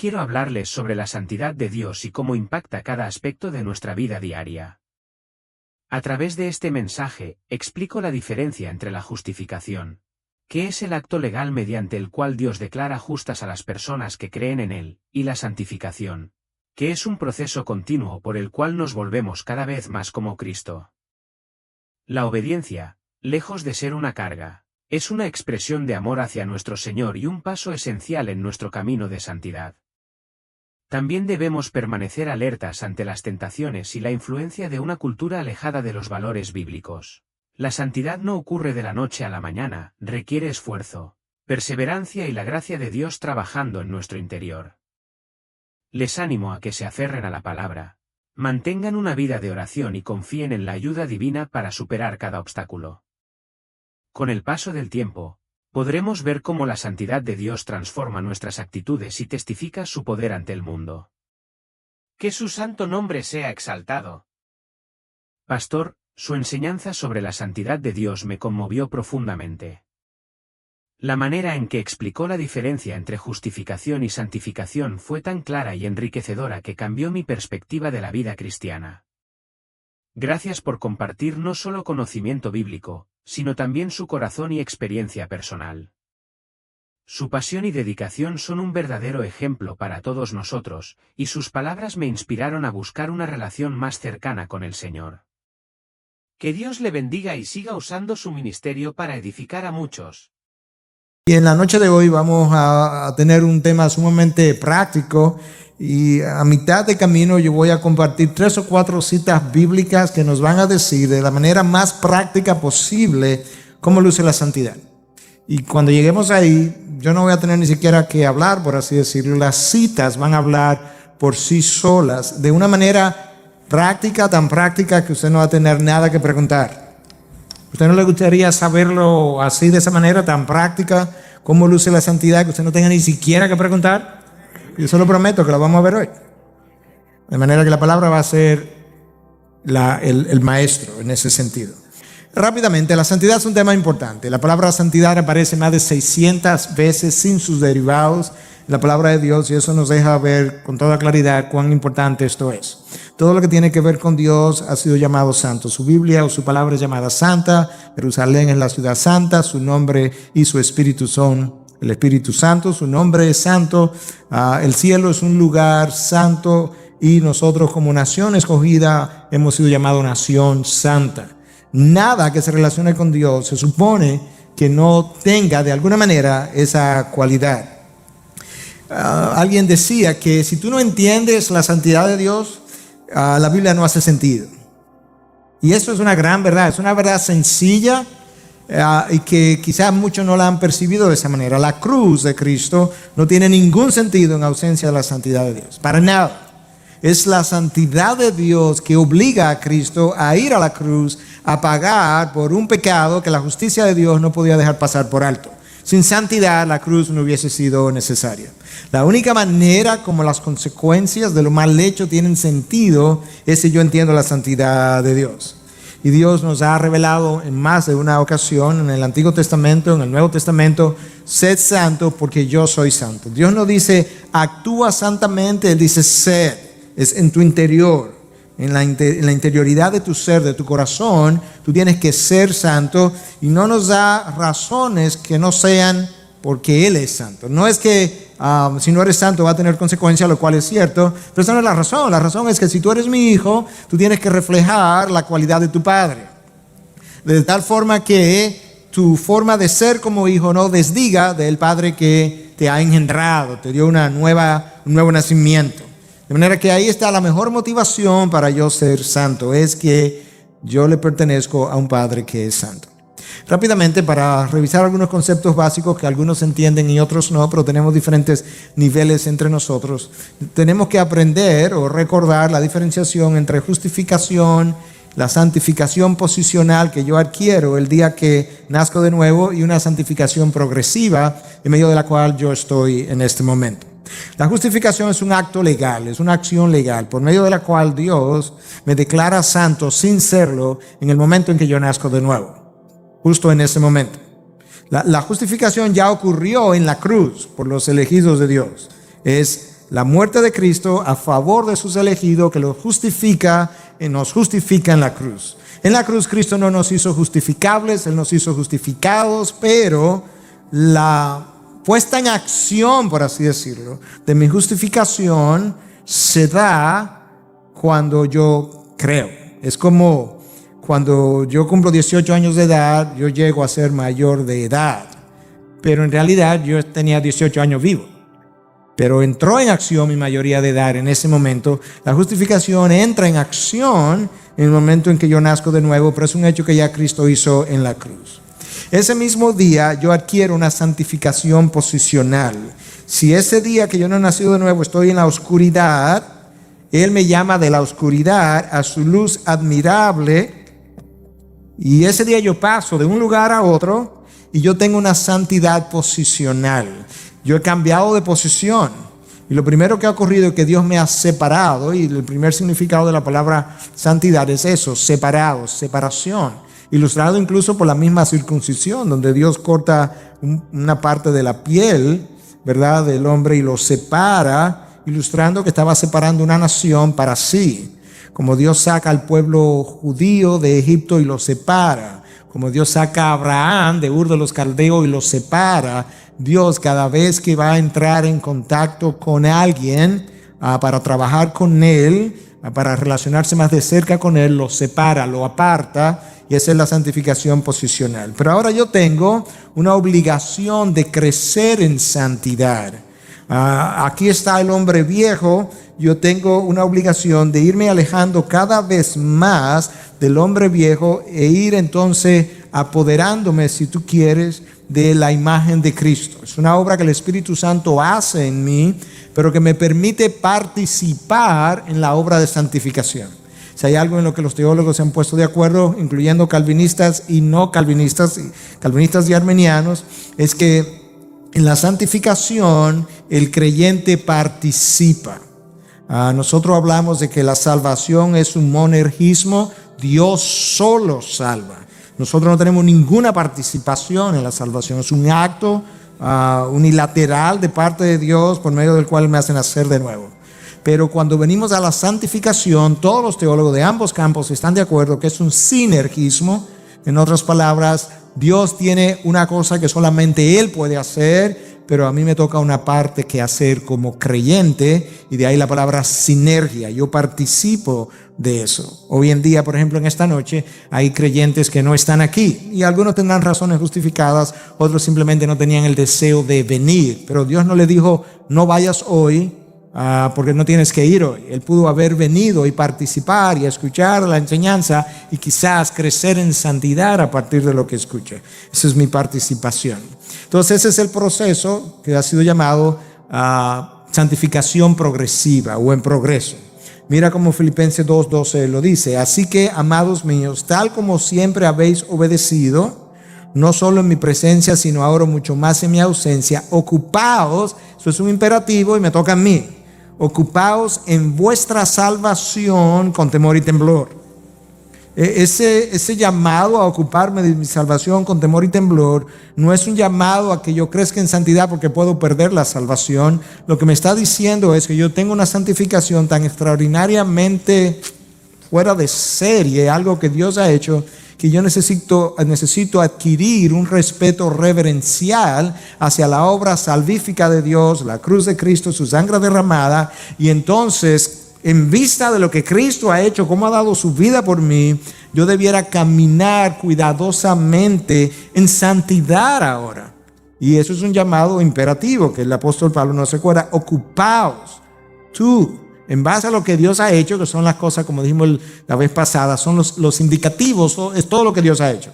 quiero hablarles sobre la santidad de Dios y cómo impacta cada aspecto de nuestra vida diaria. A través de este mensaje, explico la diferencia entre la justificación, que es el acto legal mediante el cual Dios declara justas a las personas que creen en Él, y la santificación, que es un proceso continuo por el cual nos volvemos cada vez más como Cristo. La obediencia, lejos de ser una carga, es una expresión de amor hacia nuestro Señor y un paso esencial en nuestro camino de santidad. También debemos permanecer alertas ante las tentaciones y la influencia de una cultura alejada de los valores bíblicos. La santidad no ocurre de la noche a la mañana, requiere esfuerzo, perseverancia y la gracia de Dios trabajando en nuestro interior. Les animo a que se aferren a la palabra, mantengan una vida de oración y confíen en la ayuda divina para superar cada obstáculo. Con el paso del tiempo, podremos ver cómo la santidad de Dios transforma nuestras actitudes y testifica su poder ante el mundo. Que su santo nombre sea exaltado. Pastor, su enseñanza sobre la santidad de Dios me conmovió profundamente. La manera en que explicó la diferencia entre justificación y santificación fue tan clara y enriquecedora que cambió mi perspectiva de la vida cristiana. Gracias por compartir no solo conocimiento bíblico, sino también su corazón y experiencia personal. Su pasión y dedicación son un verdadero ejemplo para todos nosotros, y sus palabras me inspiraron a buscar una relación más cercana con el Señor. Que Dios le bendiga y siga usando su ministerio para edificar a muchos. Y en la noche de hoy vamos a tener un tema sumamente práctico y a mitad de camino yo voy a compartir 3 o 4 citas bíblicas que nos van a decir de la manera más práctica posible cómo luce la santidad. Y cuando lleguemos ahí, yo no voy a tener ni siquiera que hablar, por así decirlo. Las citas van a hablar por sí solas de una manera práctica, tan práctica que usted no va a tener nada que preguntar. ¿Usted no le gustaría saberlo así, de esa manera tan práctica, cómo luce la santidad, que usted no tenga ni siquiera que preguntar? Yo se lo prometo que lo vamos a ver hoy. De manera que la palabra va a ser el maestro en ese sentido. Rápidamente, la santidad es un tema importante. La palabra santidad aparece más de 600 veces sin sus derivados en la palabra de Dios, y eso nos deja ver con toda claridad cuán importante esto es. Todo lo que tiene que ver con Dios ha sido llamado santo. Su Biblia o su palabra es llamada santa. Jerusalén es la ciudad santa. Su nombre y su espíritu son el Espíritu Santo. Su nombre es santo. El cielo es un lugar santo, y nosotros como nación escogida hemos sido llamados nación santa. Nada que se relacione con Dios se supone que no tenga de alguna manera esa cualidad. Alguien decía que si tú no entiendes la santidad de Dios, la Biblia no hace sentido. Y eso es una gran verdad, es una verdad sencilla y que quizás muchos no la han percibido de esa manera. La cruz de Cristo no tiene ningún sentido en ausencia de la santidad de Dios, para nada. Es la santidad de Dios que obliga a Cristo a ir a la cruz a pagar por un pecado que la justicia de Dios no podía dejar pasar por alto. Sin santidad la cruz no hubiese sido necesaria. La única manera como las consecuencias de lo mal hecho tienen sentido es si yo entiendo la santidad de Dios. Y Dios nos ha revelado en más de una ocasión, en el Antiguo Testamento, en el Nuevo Testamento: sed santo porque yo soy santo. Dios no dice actúa santamente, Él dice sed. Es en tu interior, en la interioridad de tu ser, de tu corazón. Tú tienes que ser santo, y no nos da razones que no sean porque Él es santo. No es que si no eres santo va a tener consecuencias, lo cual es cierto, pero esa no es la razón. La razón es que si tú eres mi hijo, tú tienes que reflejar la cualidad de tu padre, de tal forma que tu forma de ser como hijo no desdiga del padre que te ha engendrado, te dio un nuevo nacimiento. De manera que ahí está la mejor motivación para yo ser santo, es que yo le pertenezco a un Padre que es santo. Rápidamente, para revisar algunos conceptos básicos que algunos entienden y otros no, pero tenemos diferentes niveles entre nosotros. Tenemos que aprender o recordar la diferenciación entre justificación, la santificación posicional que yo adquiero el día que nazco de nuevo, y una santificación progresiva en medio de la cual yo estoy en este momento. La justificación es un acto legal, es una acción legal por medio de la cual Dios me declara santo sin serlo en el momento en que yo nazco de nuevo, justo en ese momento. La justificación ya ocurrió en la cruz por los elegidos de Dios. Es la muerte de Cristo a favor de sus elegidos, que los justifica y nos justifica en la cruz. En la cruz Cristo no nos hizo justificables, Él nos hizo justificados, pero la puesta en acción, por así decirlo, de mi justificación se da cuando yo creo. Es como cuando yo cumplo 18 años de edad, yo llego a ser mayor de edad, pero en realidad yo tenía 18 años vivo. Pero entró en acción mi mayoría de edad en ese momento. La justificación entra en acción en el momento en que yo nazco de nuevo, pero es un hecho que ya Cristo hizo en la cruz. Ese mismo día yo adquiero una santificación posicional. Si ese día que yo no he nacido de nuevo estoy en la oscuridad, Él me llama de la oscuridad a su luz admirable, y ese día yo paso de un lugar a otro y yo tengo una santidad posicional. Yo he cambiado de posición. Y lo primero que ha ocurrido es que Dios me ha separado, y el primer significado de la palabra santidad es eso, separado, separación. Ilustrado incluso por la misma circuncisión, donde Dios corta una parte de la piel, ¿verdad?, del hombre y lo separa, ilustrando que estaba separando una nación para sí. Como Dios saca al pueblo judío de Egipto y lo separa. Como Dios saca a Abraham de Ur de los Caldeos y lo separa. Dios, cada vez que va a entrar en contacto con alguien para trabajar con él, para relacionarse más de cerca con él, lo separa, lo aparta, y esa es la santificación posicional. Pero ahora yo tengo una obligación de crecer en santidad. Aquí está el hombre viejo. Yo tengo una obligación de irme alejando cada vez más del hombre viejo e ir entonces apoderándome, si tú quieres, de la imagen de Cristo. Es una obra que el Espíritu Santo hace en mí, pero que me permite participar en la obra de santificación. Si hay algo en lo que los teólogos se han puesto de acuerdo, incluyendo calvinistas y no calvinistas, calvinistas y armenianos, es que en la santificación el creyente participa. Nosotros hablamos de que la salvación es un monergismo. Dios solo salva. Nosotros no tenemos ninguna participación en la salvación. Es un acto unilateral de parte de Dios por medio del cual me hace nacer de nuevo. Pero cuando venimos a la santificación, todos los teólogos de ambos campos están de acuerdo que es un sinergismo. En otras palabras, Dios tiene una cosa que solamente Él puede hacer, pero a mí me toca una parte que hacer como creyente, y de ahí la palabra sinergia. Yo participo de eso. Hoy en día, por ejemplo, en esta noche, hay creyentes que no están aquí, y algunos tendrán razones justificadas, otros simplemente no tenían el deseo de venir, pero Dios no le dijo, no vayas hoy, porque no tienes que ir hoy. Él pudo haber venido y participar y escuchar la enseñanza y quizás crecer en santidad a partir de lo que escucha. Esa es mi participación. Entonces ese es el proceso que ha sido llamado santificación progresiva o en progreso. Mira como Filipenses 2:12 lo dice: así que, amados míos, tal como siempre habéis obedecido, no solo en mi presencia, sino ahora mucho más en mi ausencia, ocupaos, eso es un imperativo y me toca a mí, ocupaos en vuestra salvación con temor y temblor. Ese llamado a ocuparme de mi salvación con temor y temblor no es un llamado a que yo crezca en santidad porque puedo perder la salvación. Lo que me está diciendo es que yo tengo una santificación tan extraordinariamente fuera de serie, algo que Dios ha hecho, que yo necesito adquirir un respeto reverencial hacia la obra salvífica de Dios, la cruz de Cristo, su sangre derramada, y entonces, en vista de lo que Cristo ha hecho, cómo ha dado su vida por mí, yo debiera caminar cuidadosamente en santidad ahora. Y eso es un llamado imperativo que el apóstol Pablo nos recuerda: ocupaos tú, en base a lo que Dios ha hecho, que son las cosas, como dijimos la vez pasada, son los indicativos, es todo lo que Dios ha hecho.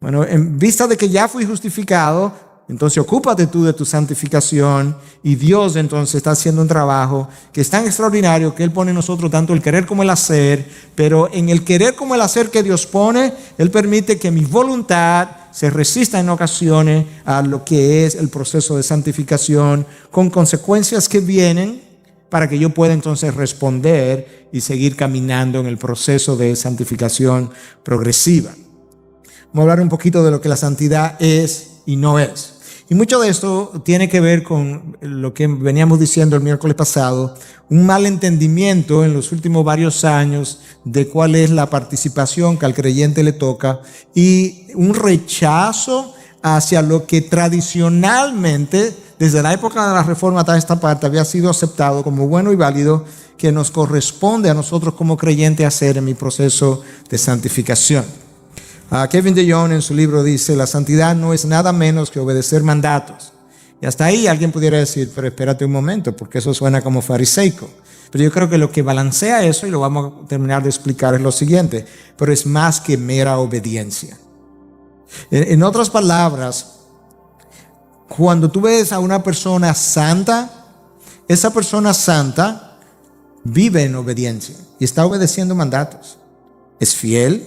Bueno, en vista de que ya fui justificado, entonces ocúpate tú de tu santificación, y Dios entonces está haciendo un trabajo que es tan extraordinario que Él pone en nosotros tanto el querer como el hacer, pero en el querer como el hacer que Dios pone, Él permite que mi voluntad se resista en ocasiones a lo que es el proceso de santificación, con consecuencias que vienen para que yo pueda entonces responder y seguir caminando en el proceso de santificación progresiva. Vamos a hablar un poquito de lo que la santidad es y no es. Y mucho de esto tiene que ver con lo que veníamos diciendo el miércoles pasado, un mal entendimiento en los últimos varios años de cuál es la participación que al creyente le toca y un rechazo hacia lo que tradicionalmente, desde la época de la Reforma hasta esta parte, había sido aceptado como bueno y válido, que nos corresponde a nosotros como creyentes hacer en mi proceso de santificación. Kevin DeYoung en su libro dice, la santidad no es nada menos que obedecer mandatos. Y hasta ahí alguien pudiera decir, pero espérate un momento, porque eso suena como fariseico. Pero yo creo que lo que balancea eso, y lo vamos a terminar de explicar, es lo siguiente, pero es más que mera obediencia. En otras palabras, cuando tú ves a una persona santa, esa persona santa vive en obediencia y está obedeciendo mandatos. Es fiel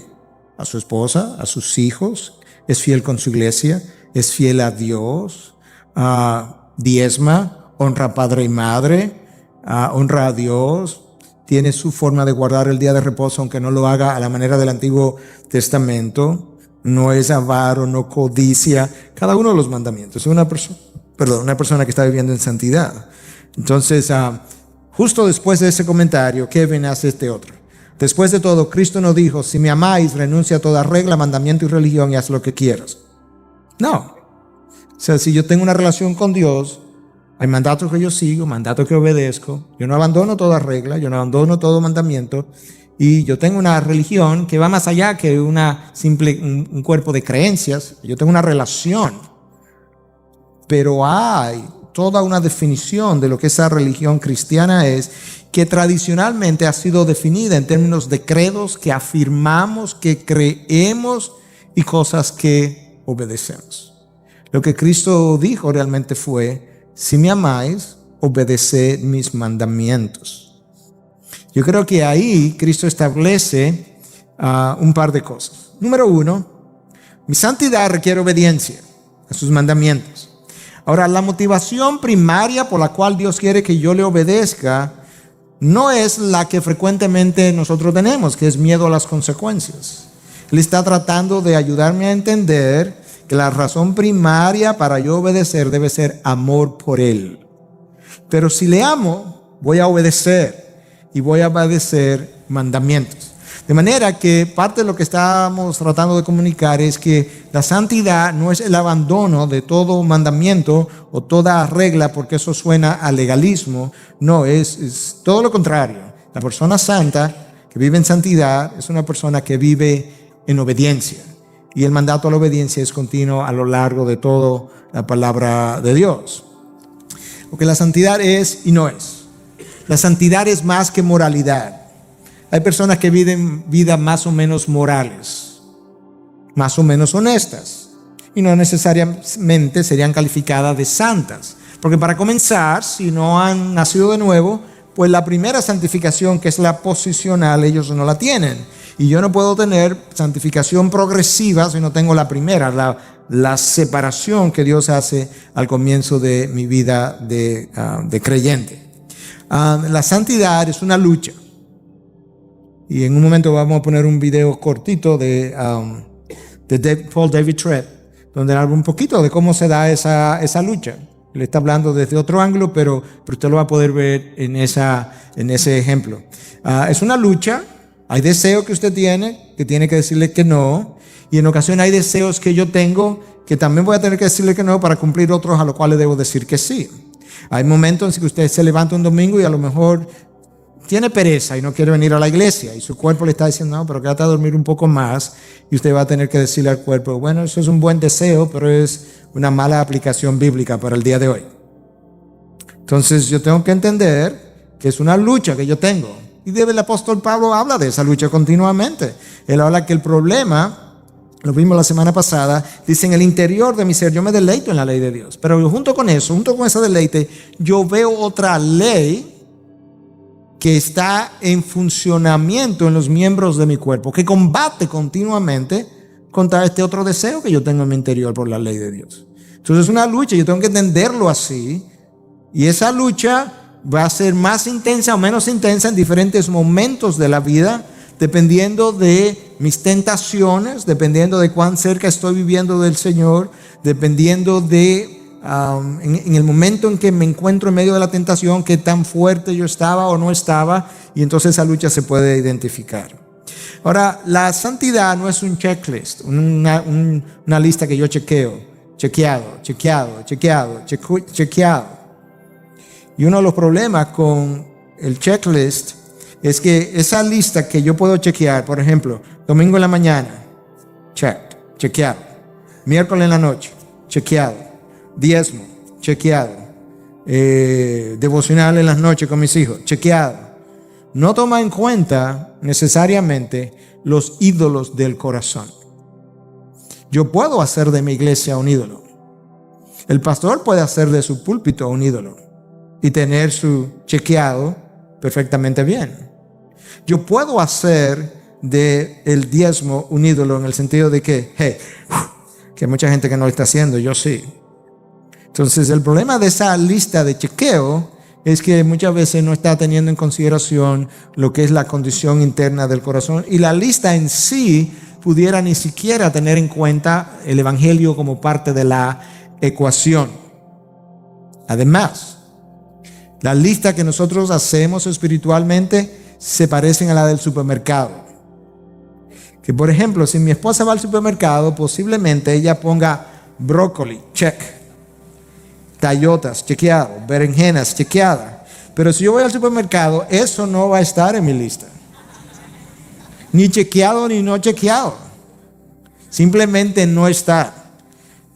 a su esposa, a sus hijos, es fiel con su iglesia, es fiel a Dios, diezma, honra a padre y madre, honra a Dios, tiene su forma de guardar el día de reposo, aunque no lo haga a la manera del Antiguo Testamento, no es avaro, no codicia, cada uno de los mandamientos. Es una persona que está viviendo en santidad. Entonces, justo después de ese comentario, Kevin hace este otro. Después de todo, Cristo nos dijo, si me amáis, renuncia a toda regla, mandamiento y religión y haz lo que quieras. No. O sea, si yo tengo una relación con Dios, hay mandatos que yo sigo, mandatos que obedezco. Yo no abandono toda regla, yo no abandono todo mandamiento. Y yo tengo una religión que va más allá que un cuerpo de creencias. Yo tengo una relación. Pero hay toda una definición de lo que esa religión cristiana es, que tradicionalmente ha sido definida en términos de credos que afirmamos, que creemos y cosas que obedecemos. Lo que Cristo dijo realmente fue, si me amáis, obedeced mis mandamientos. Yo creo que ahí Cristo establece un par de cosas. Número uno, mi santidad requiere obediencia a sus mandamientos. Ahora, la motivación primaria por la cual Dios quiere que yo le obedezca no es la que frecuentemente nosotros tenemos, que es miedo a las consecuencias. Él está tratando de ayudarme a entender que la razón primaria para yo obedecer debe ser amor por Él. Pero si le amo, voy a obedecer y voy a obedecer mandamientos. De manera que parte de lo que estamos tratando de comunicar es que la santidad no es el abandono de todo mandamiento o toda regla, porque eso suena a legalismo. No, es todo lo contrario. La persona santa que vive en santidad es una persona que vive en obediencia. Y el mandato a la obediencia es continuo a lo largo de toda la palabra de Dios. Porque la santidad es y no es. La santidad es más que moralidad. Hay personas que viven vidas más o menos morales, más o menos honestas, y no necesariamente serían calificadas de santas. Porque para comenzar, si no han nacido de nuevo, pues la primera santificación, que es la posicional, ellos no la tienen. Y yo no puedo tener santificación progresiva si no tengo la primera, la separación que Dios hace al comienzo de mi vida de creyente. La santidad es una lucha. Y en un momento vamos a poner un video cortito de Paul David Tripp, donde habla un poquito de cómo se da esa lucha. Le está hablando desde otro ángulo, pero usted lo va a poder ver en ese ejemplo. Es una lucha. Hay deseos que usted tiene, que tiene que decirle que no. Y en ocasiones hay deseos que yo tengo, que también voy a tener que decirle que no para cumplir otros a los cuales debo decir que sí. Hay momentos en que usted se levanta un domingo y a lo mejor tiene pereza y no quiere venir a la iglesia y su cuerpo le está diciendo, no, pero quédate a dormir un poco más, y usted va a tener que decirle al cuerpo, bueno, eso es un buen deseo, pero es una mala aplicación bíblica para el día de hoy. Entonces yo tengo que entender que es una lucha que yo tengo, y el apóstol Pablo habla de esa lucha continuamente. Él habla que el problema, lo vimos la semana pasada, dice, en el interior de mi ser yo me deleito en la ley de Dios, pero junto con eso, junto con ese deleite, yo veo otra ley que está en funcionamiento en los miembros de mi cuerpo, que combate continuamente contra este otro deseo que yo tengo en mi interior por la ley de Dios. Entonces es una lucha, yo tengo que entenderlo así, y esa lucha va a ser más intensa o menos intensa en diferentes momentos de la vida, dependiendo de mis tentaciones, dependiendo de cuán cerca estoy viviendo del Señor, dependiendo de en el momento en que me encuentro en medio de la tentación, qué tan fuerte yo estaba o no estaba, y entonces esa lucha se puede identificar. Ahora, la santidad no es un checklist, una lista que yo chequeado. Y uno de los problemas con el checklist es que esa lista que yo puedo chequear, por ejemplo, domingo en la mañana, chequeado. Miércoles en la noche, chequeado. Diezmo, chequeado. Devocional en las noches con mis hijos, chequeado. No toma en cuenta necesariamente los ídolos del corazón. Yo puedo hacer de mi iglesia un ídolo. El pastor puede hacer de su púlpito un ídolo y tener su chequeado perfectamente bien. Yo puedo hacer de el diezmo un ídolo en el sentido de que, que hay mucha gente que no lo está haciendo, yo sí. Entonces el problema de esa lista de chequeo es que muchas veces no está teniendo en consideración lo que es la condición interna del corazón, y la lista en sí pudiera ni siquiera tener en cuenta el evangelio como parte de la ecuación. Además, la lista que nosotros hacemos espiritualmente se parecen a la del supermercado. Que por ejemplo, si mi esposa va al supermercado, posiblemente ella ponga brócoli, check. Tallotas, chequeado. Berenjenas, chequeada. Pero si yo voy al supermercado, eso no va a estar en mi lista. Ni chequeado ni no chequeado. Simplemente no está.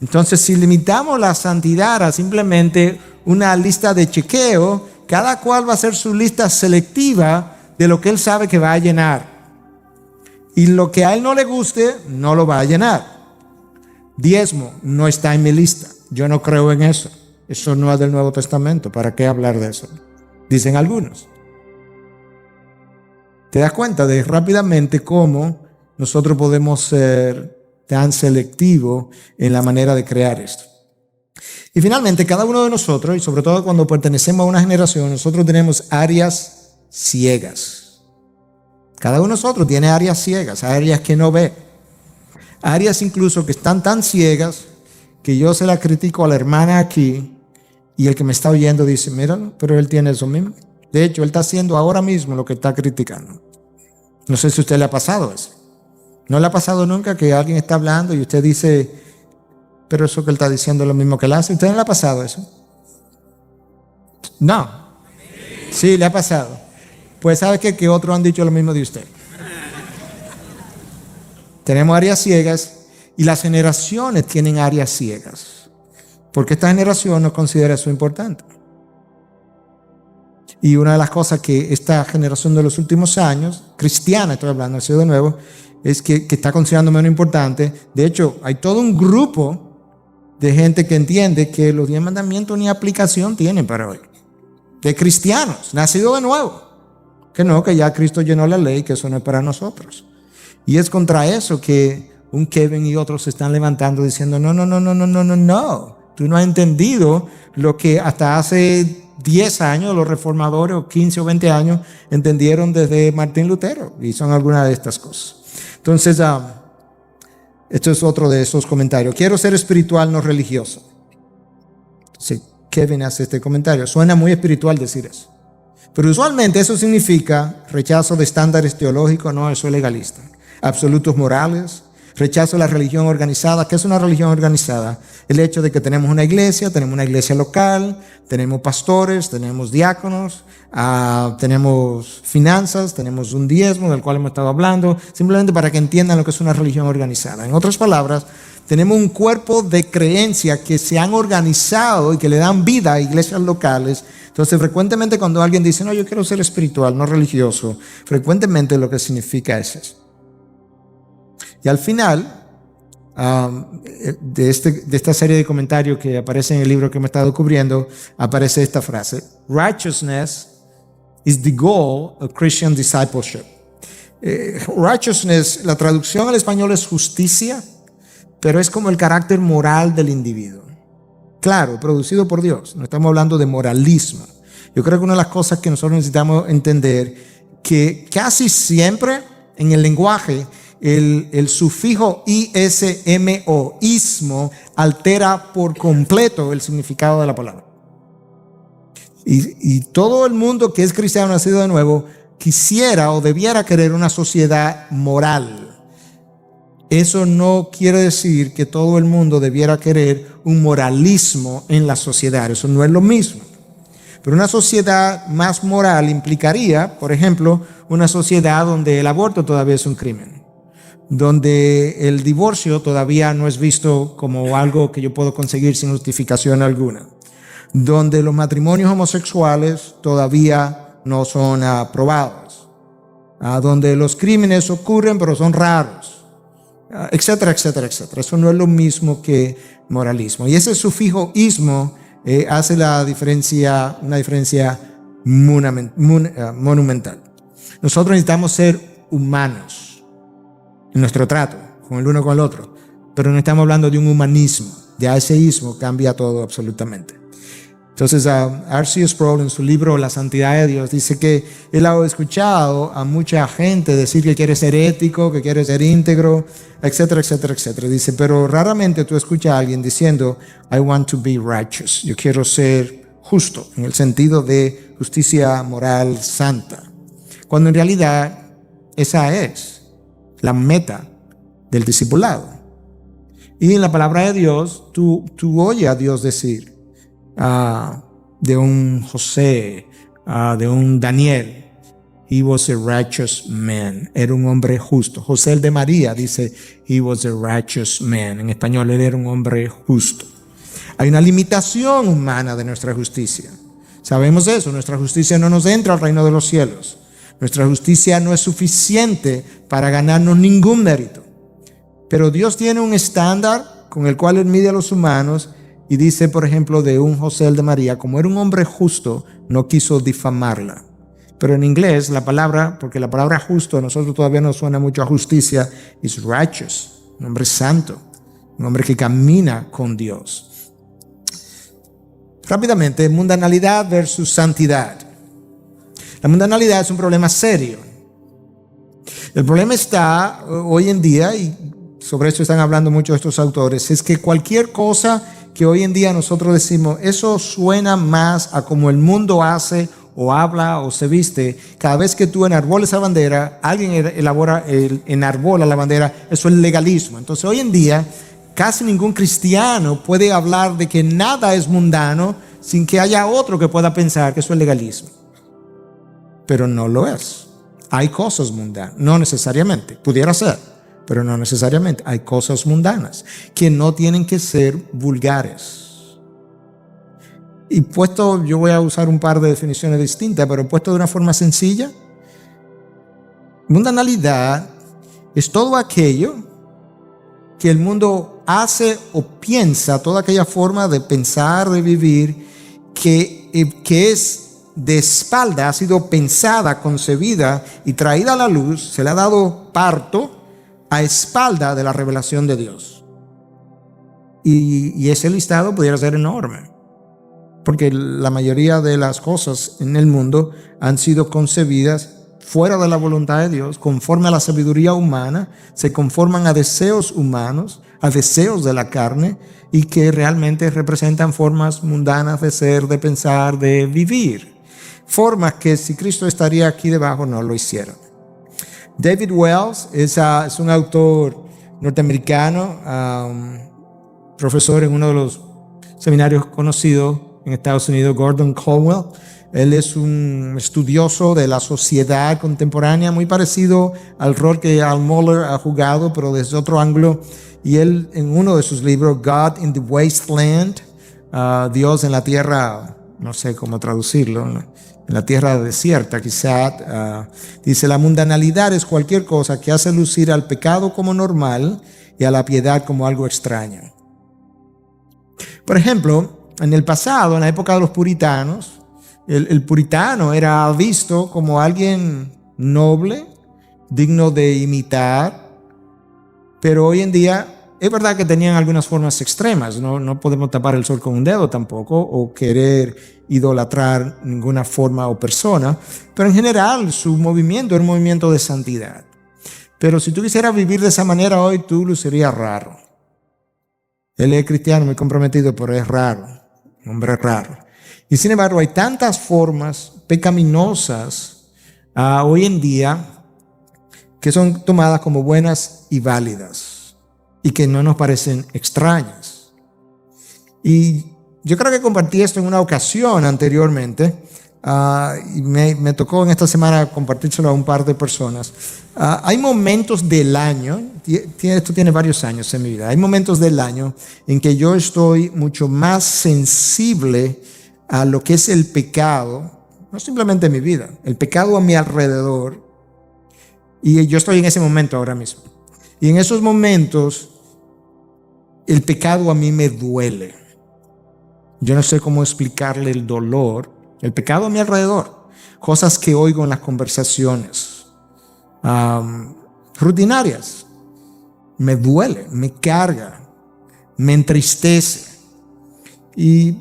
Entonces, si limitamos la santidad a simplemente una lista de chequeo, cada cual va a hacer su lista selectiva de lo que él sabe que va a llenar. Y lo que a él no le guste, no lo va a llenar. Diezmo no está en mi lista. Yo no creo en eso. Eso no es del Nuevo Testamento. ¿Para qué hablar de eso? Dicen algunos. Te das cuenta de rápidamente cómo nosotros podemos ser tan selectivos en la manera de crear esto. Y finalmente, cada uno de nosotros, y sobre todo cuando pertenecemos a una generación, nosotros tenemos áreas ciegas. Cada uno de nosotros tiene áreas ciegas, áreas que no ve. Áreas incluso que están tan ciegas que yo se la critico a la hermana aquí, y el que me está oyendo dice, míralo, pero él tiene eso mismo. De hecho, él está haciendo ahora mismo lo que está criticando. No sé si a usted le ha pasado eso. ¿No le ha pasado nunca que alguien está hablando y usted dice, pero eso que él está diciendo es lo mismo que él hace? ¿Usted no le ha pasado eso? No. Sí, le ha pasado. Pues ¿sabe qué? Que otros han dicho lo mismo de usted. Tenemos áreas ciegas y las generaciones tienen áreas ciegas. Porque esta generación no considera eso importante. Y una de las cosas que esta generación de los últimos años, cristiana estoy hablando, así de nuevo, es que está considerando menos importante. De hecho, hay todo un grupo de gente que entiende que los 10 mandamientos ni aplicación tienen para hoy. De cristianos, nacidos de nuevo. Que no, que ya Cristo llenó la ley, que eso no es para nosotros. Y es contra eso que un Kevin y otros se están levantando diciendo, no. Tú no has entendido lo que hasta hace 10 años los reformadores, o 15 o 20 años, entendieron desde Martín Lutero. Y son algunas de estas cosas. Entonces, esto es otro de esos comentarios. Quiero ser espiritual, no religioso. Sí, Kevin hace este comentario. Suena muy espiritual decir eso. Pero usualmente eso significa rechazo de estándares teológicos, no, eso es legalista. Absolutos morales. Rechazo a la religión organizada. ¿Qué es una religión organizada? El hecho de que tenemos una iglesia local, tenemos pastores, tenemos diáconos, tenemos finanzas, tenemos un diezmo del cual hemos estado hablando, simplemente para que entiendan lo que es una religión organizada. En otras palabras, tenemos un cuerpo de creencias que se han organizado y que le dan vida a iglesias locales. Entonces, frecuentemente cuando alguien dice, no, yo quiero ser espiritual, no religioso, frecuentemente lo que significa es eso. Y al final de esta serie de comentarios que aparece en el libro que me he estado cubriendo, aparece esta frase: Righteousness is the goal of Christian discipleship. Righteousness, la traducción al español es justicia, pero es como el carácter moral del individuo. Claro, producido por Dios. No estamos hablando de moralismo. Yo creo que una de las cosas que nosotros necesitamos entender, que casi siempre en el lenguaje el sufijo ismo, ismo, altera por completo el significado de la palabra. Y todo el mundo que es cristiano nacido de nuevo quisiera o debiera querer una sociedad moral. Eso no quiere decir que todo el mundo debiera querer un moralismo en la sociedad. Eso no es lo mismo. Pero una sociedad más moral implicaría, por ejemplo, una sociedad donde el aborto todavía es un crimen, donde el divorcio todavía no es visto como algo que yo puedo conseguir sin justificación alguna, donde los matrimonios homosexuales todavía no son aprobados, donde los crímenes ocurren pero son raros, etcétera, etcétera, etcétera. Eso no es lo mismo que moralismo. Y ese sufijo ismo hace una diferencia monumental. Nosotros necesitamos ser humanos en nuestro trato con el uno con el otro, pero no estamos hablando de un humanismo. Ya ese ismo cambia todo absolutamente. Entonces, R.C. Sproul en su libro La Santidad de Dios dice que él ha escuchado a mucha gente decir que quiere ser ético, que quiere ser íntegro, etcétera, etcétera, etcétera. Dice, pero raramente tú escuchas a alguien diciendo, I want to be righteous. Yo quiero ser justo, en el sentido de justicia moral santa. Cuando en realidad esa es la meta del discipulado. Y en la palabra de Dios, tú oyes a Dios decir, de un José, de un Daniel, he was a righteous man, era un hombre justo. José el de María dice, he was a righteous man. En español, él era un hombre justo. Hay una limitación humana de nuestra justicia. Sabemos eso, nuestra justicia no nos entra al reino de los cielos. Nuestra justicia no es suficiente para ganarnos ningún mérito. Pero Dios tiene un estándar con el cual Él mide a los humanos. Y dice, por ejemplo, de un José el de María, como era un hombre justo, no quiso difamarla. Pero en inglés, la palabra, porque la palabra justo a nosotros todavía nos suena mucho a justicia, es righteous, un hombre santo, un hombre que camina con Dios. Rápidamente, mundanalidad versus santidad. La mundanalidad es un problema serio. El problema está hoy en día, y sobre eso están hablando muchos de estos autores, es que cualquier cosa que hoy en día nosotros decimos, eso suena más a como el mundo hace o habla o se viste. Cada vez que tú enarboles la bandera, alguien enarbola la bandera, eso es legalismo. Entonces hoy en día casi ningún cristiano puede hablar de que nada es mundano sin que haya otro que pueda pensar que eso es legalismo. Pero no lo es. Hay cosas mundanas, no necesariamente, pudiera ser, pero no necesariamente. Hay cosas mundanas que no tienen que ser vulgares. Y puesto, yo voy a usar un par de definiciones distintas, pero puesto de una forma sencilla, mundanalidad es todo aquello que el mundo hace o piensa, toda aquella forma de pensar, de vivir, que es de espalda, ha sido pensada, concebida y traída a la luz, se le ha dado parto a espalda de la revelación de Dios. Y ese listado pudiera ser enorme, porque la mayoría de las cosas en el mundo han sido concebidas fuera de la voluntad de Dios, conforme a la sabiduría humana, se conforman a deseos humanos, a deseos de la carne, y que realmente representan formas mundanas de ser, de pensar, de vivir. Formas que si Cristo estaría aquí debajo no lo hicieron. David Wells es un autor norteamericano, profesor en uno de los seminarios conocidos en Estados Unidos, Gordon Conwell. Él es un estudioso de la sociedad contemporánea, muy parecido al rol que Al Mohler ha jugado, pero desde otro ángulo. Y él, en uno de sus libros, God in the Wasteland, Dios en la tierra, no sé cómo traducirlo, ¿no? En la tierra desierta, quizá, dice, la mundanalidad es cualquier cosa que hace lucir al pecado como normal y a la piedad como algo extraño. Por ejemplo, en el pasado, en la época de los puritanos, el puritano era visto como alguien noble, digno de imitar, pero hoy en día es verdad que tenían algunas formas extremas. No podemos tapar el sol con un dedo tampoco, o querer idolatrar ninguna forma o persona, pero en general su movimiento era un movimiento de santidad. Pero si tú quisieras vivir de esa manera hoy, tú lucirías raro. Él es cristiano, muy comprometido, pero es raro, un hombre raro. Y sin embargo, hay tantas formas pecaminosas hoy en día que son tomadas como buenas y válidas y que no nos parecen extrañas. Y yo creo que compartí esto en una ocasión anteriormente, y me tocó en esta semana compartírselo a un par de personas. Hay momentos del año, esto tiene varios años en mi vida, hay momentos del año en que yo estoy mucho más sensible a lo que es el pecado, no simplemente en mi vida, el pecado a mi alrededor, y yo estoy en ese momento ahora mismo. Y en esos momentos, el pecado a mí me duele. Yo no sé cómo explicarle el dolor, el pecado a mi alrededor, cosas que oigo en las conversaciones, rutinarias, me duele, me carga, me entristece. Y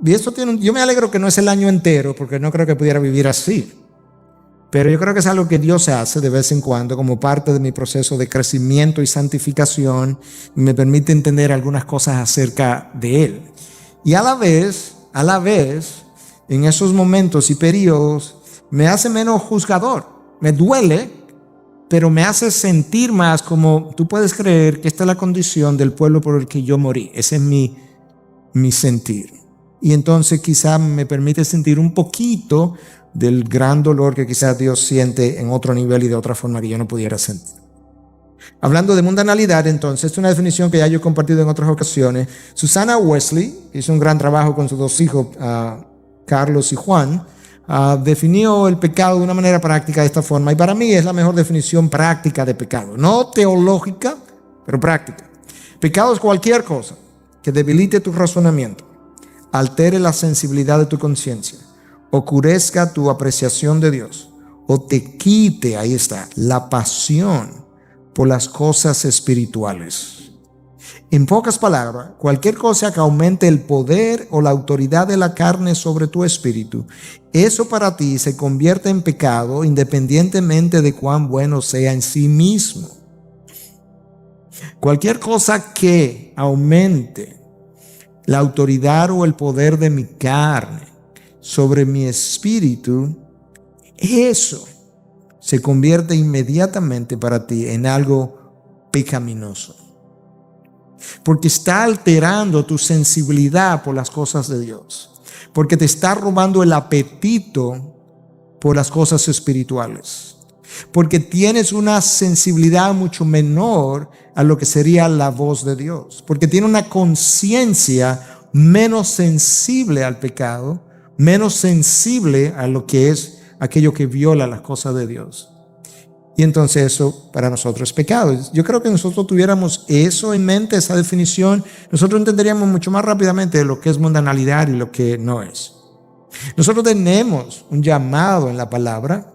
esto yo me alegro que no es el año entero, porque no creo que pudiera vivir así. Pero yo creo que es algo que Dios hace de vez en cuando como parte de mi proceso de crecimiento y santificación, y me permite entender algunas cosas acerca de Él. Y a la vez, en esos momentos y periodos, me hace menos juzgador. Me duele, pero me hace sentir más como tú puedes creer que esta es la condición del pueblo por el que yo morí. Ese es mi sentir. Y entonces quizá me permite sentir un poquito del gran dolor que quizás Dios siente en otro nivel y de otra forma que yo no pudiera sentir. Hablando de mundanalidad, entonces, es una definición que ya yo he compartido en otras ocasiones. Susanna Wesley hizo un gran trabajo con sus dos hijos, Carlos y Juan, definió el pecado de una manera práctica de esta forma, y para mí es la mejor definición práctica de pecado, no teológica, pero práctica. Pecado es cualquier cosa que debilite tu razonamiento, altere la sensibilidad de tu conciencia, oscurezca tu apreciación de Dios, o te quite, ahí está, la pasión por las cosas espirituales. En pocas palabras, cualquier cosa que aumente el poder o la autoridad de la carne sobre tu espíritu, eso para ti se convierte en pecado independientemente de cuán bueno sea en sí mismo. Cualquier cosa que aumente la autoridad o el poder de mi carne sobre mi espíritu, eso se convierte inmediatamente para ti en algo pecaminoso. Porque está alterando tu sensibilidad por las cosas de Dios. Porque te está robando el apetito por las cosas espirituales. Porque tienes una sensibilidad mucho menor a lo que sería la voz de Dios. Porque tiene una conciencia menos sensible al pecado, menos sensible a lo que es aquello que viola las cosas de Dios. Y entonces eso para nosotros es pecado. Yo creo que nosotros tuviéramos eso en mente, esa definición, nosotros entenderíamos mucho más rápidamente lo que es mundanalidad y lo que no es. Nosotros tenemos un llamado en la palabra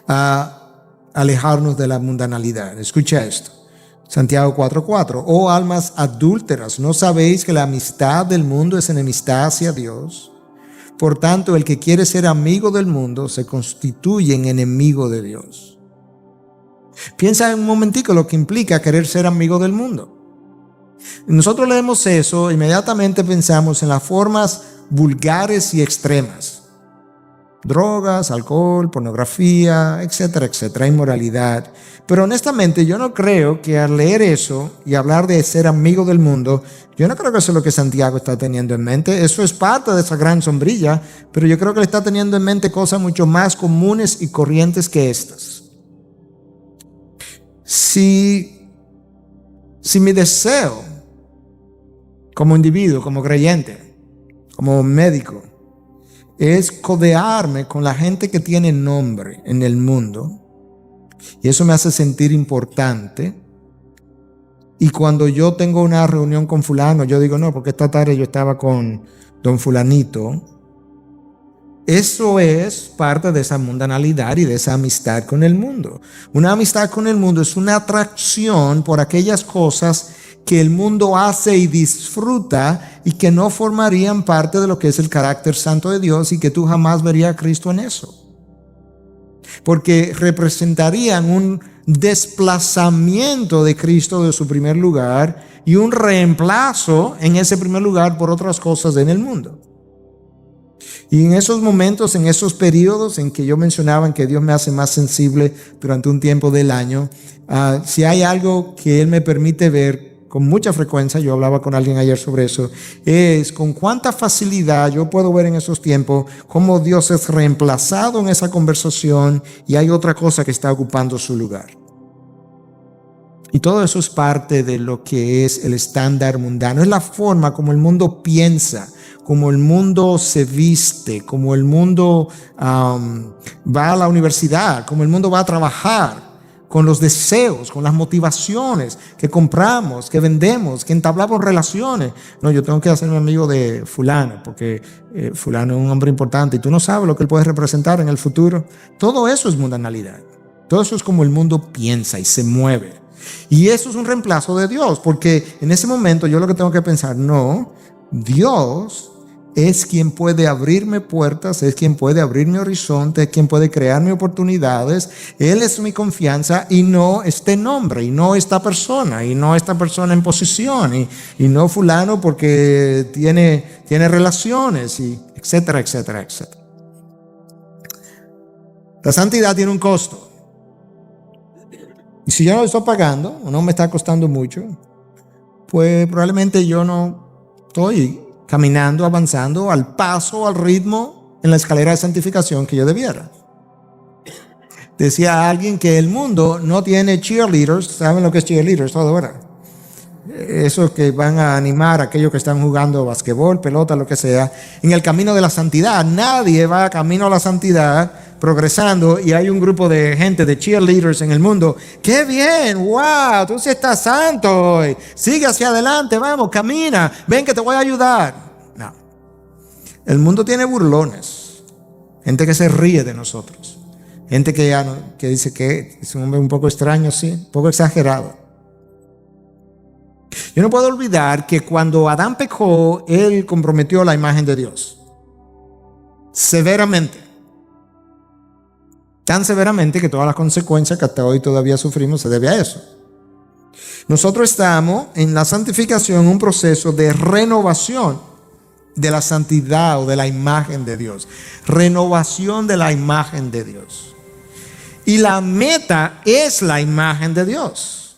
a alejarnos de la mundanalidad. Escucha esto. Santiago 4:4. Oh almas adúlteras, ¿no sabéis que la amistad del mundo es enemistad hacia Dios? Por tanto, el que quiere ser amigo del mundo se constituye en enemigo de Dios. Piensa un momentico lo que implica querer ser amigo del mundo. Nosotros leemos eso, inmediatamente pensamos en las formas vulgares y extremas. Drogas, alcohol, pornografía, etcétera, etcétera, inmoralidad. Pero honestamente yo no creo que al leer eso y hablar de ser amigo del mundo, yo no creo que eso es lo que Santiago está teniendo en mente. Eso es parte de esa gran sombrilla, pero yo creo que él está teniendo en mente cosas mucho más comunes y corrientes que estas. Si mi deseo como individuo, como creyente, como médico, es codearme con la gente que tiene nombre en el mundo, y eso me hace sentir importante, y cuando yo tengo una reunión con fulano, yo digo, no, porque esta tarde yo estaba con don fulanito, eso es parte de esa mundanalidad y de esa amistad con el mundo. Una amistad con el mundo es una atracción por aquellas cosas que el mundo hace y disfruta y que no formarían parte de lo que es el carácter santo de Dios, y que tú jamás verías a Cristo en eso. Porque representarían un desplazamiento de Cristo de su primer lugar y un reemplazo en ese primer lugar por otras cosas en el mundo. Y en esos momentos, en esos periodos en que yo mencionaba que Dios me hace más sensible durante un tiempo del año, si hay algo que Él me permite ver con mucha frecuencia, yo hablaba con alguien ayer sobre eso, es con cuánta facilidad yo puedo ver en esos tiempos cómo Dios es reemplazado en esa conversación y hay otra cosa que está ocupando su lugar. Y todo eso es parte de lo que es el estándar mundano, es la forma como el mundo piensa, como el mundo se viste, como el mundo va a la universidad, como el mundo va a trabajar, con los deseos, con las motivaciones que compramos, que vendemos, que entablamos relaciones. No, yo tengo que hacerme amigo de fulano, porque fulano es un hombre importante y tú no sabes lo que él puede representar en el futuro. Todo eso es mundanalidad. Todo eso es como el mundo piensa y se mueve. Y eso es un reemplazo de Dios, porque en ese momento yo lo que tengo que pensar, no, Dios es quien puede abrirme puertas, es quien puede abrir mi horizonte, es quien puede crearme oportunidades. Él es mi confianza y no este nombre, y no esta persona en posición, y no fulano porque tiene relaciones, y etcétera, etcétera, etcétera. La santidad tiene un costo. Y si yo no lo estoy pagando, o no me está costando mucho, pues probablemente yo no estoy caminando, avanzando al paso, al ritmo en la escalera de santificación que yo debiera. Decía alguien que el mundo no tiene cheerleaders. ¿Saben lo que es cheerleaders? Todo, ¿verdad? Esos que van a animar a aquellos que están jugando basquetbol, pelota, lo que sea, en el camino de la santidad. Nadie va camino a la santidad progresando y hay un grupo de gente, de cheerleaders en el mundo. ¡Qué bien! ¡Wow! Tú sí estás santo hoy. Sigue hacia adelante, vamos, camina. Ven que te voy a ayudar. No. El mundo tiene burlones. Gente que se ríe de nosotros. Gente que dice que es un hombre un poco extraño, sí, un poco exagerado. Yo no puedo olvidar que cuando Adán pecó, él comprometió la imagen de Dios. Severamente. Tan severamente que todas las consecuencias que hasta hoy todavía sufrimos se debe a eso. Nosotros estamos en la santificación, un proceso de renovación de la santidad o de la imagen de Dios. Renovación de la imagen de Dios. Y la meta es la imagen de Dios.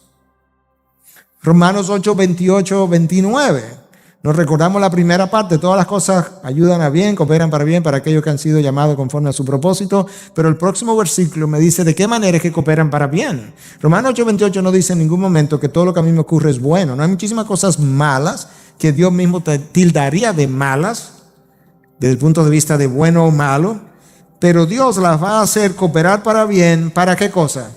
Romanos 8, 28, 29. Nos recordamos la primera parte, todas las cosas ayudan a bien, cooperan para bien para aquellos que han sido llamados conforme a su propósito, pero el próximo versículo me dice de qué manera es que cooperan para bien. Romanos 8, 28 no dice en ningún momento que todo lo que a mí me ocurre es bueno. No hay muchísimas cosas malas que Dios mismo te tildaría de malas, desde el punto de vista de bueno o malo, pero Dios las va a hacer cooperar para bien. ¿Para qué cosa?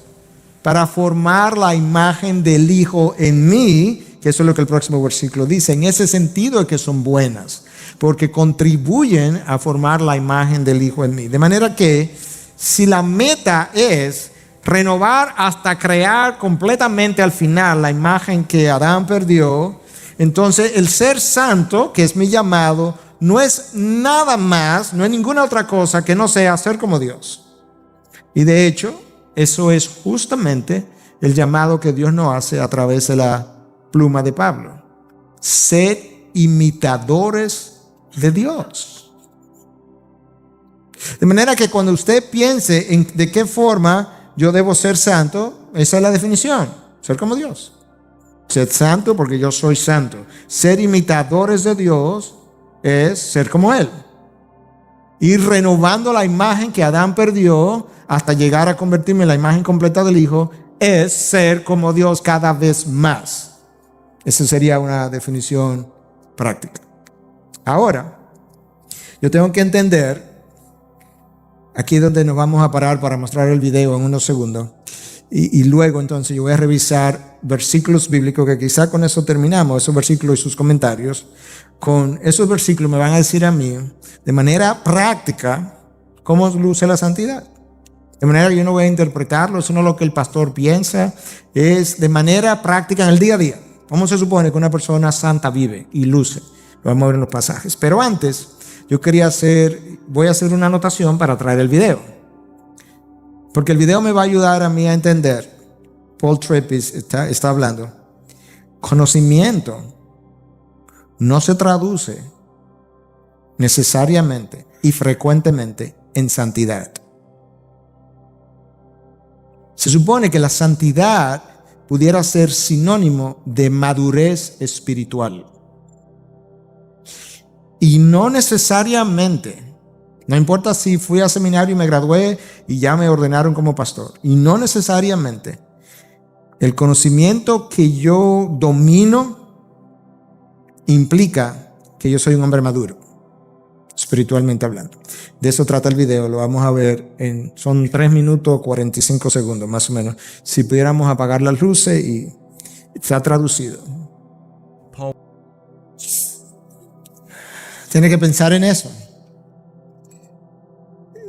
Para formar la imagen del Hijo en mí, que eso es lo que el próximo versículo dice. En ese sentido es que son buenas, porque contribuyen a formar la imagen del Hijo en mí. De manera que si la meta es renovar hasta crear completamente al final la imagen que Adán perdió, entonces el ser santo, que es mi llamado, no es nada más, no es ninguna otra cosa que no sea ser como Dios. Y de hecho, eso es justamente el llamado que Dios nos hace a través de la pluma de Pablo. Sed imitadores de Dios. De manera que cuando usted piense en de qué forma yo debo ser santo, esa es la definición, ser como Dios. Sed santo porque yo soy santo. Ser imitadores de Dios es ser como Él. Ir renovando la imagen que Adán perdió hasta llegar a convertirme en la imagen completa del Hijo es ser como Dios cada vez más. Esa sería una definición práctica. Ahora, yo tengo que entender, aquí es donde nos vamos a parar para mostrar el video en unos segundos, y luego entonces yo voy a revisar versículos bíblicos, que quizá con eso terminamos, esos versículos y sus comentarios. Con esos versículos me van a decir a mí, de manera práctica, cómo luce la santidad. De manera que yo no voy a interpretarlo, sino lo que el pastor piensa, es de manera práctica en el día a día. ¿Cómo se supone que una persona santa vive y luce? Lo vamos a ver en los pasajes. Pero antes, voy a hacer una anotación para traer el video. Porque el video me va a ayudar a mí a entender Paul Tripp está hablando. Conocimiento no se traduce necesariamente y frecuentemente en santidad. Se supone que la santidad pudiera ser sinónimo de madurez espiritual. Y no necesariamente, no importa si fui a seminario y me gradué y ya me ordenaron como pastor, y no necesariamente el conocimiento que yo domino implica que yo soy un hombre maduro, espiritualmente hablando. De eso trata el video, lo vamos a ver son 3 minutos 45 segundos más o menos. Si pudiéramos apagar las luces y está traducido. Tiene que pensar en eso.